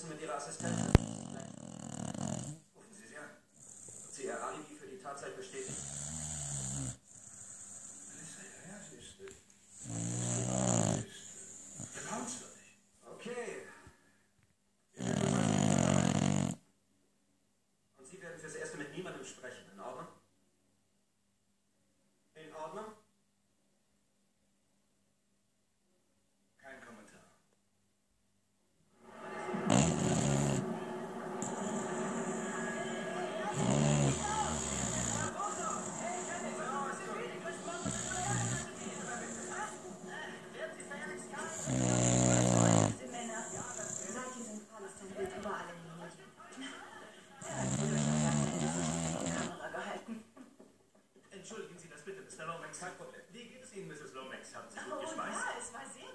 Abendessen mit Ihrer Assistentin? Rufen Sie sie an. Wird sie Ihr Alibi für die Tatzeit bestätigen? Ja, sie ist vertrauenswürdig. Okay. Und Sie werden fürs Erste mit niemandem sprechen, in Ordnung? In Ordnung? Kein Kommentar. Entschuldigen Sie das bitte, Mr. Lomax. Kein Problem. Wie geht es Ihnen, Mrs. Lomax? Haben Sie gut Oh gespeist? ja, es war sehr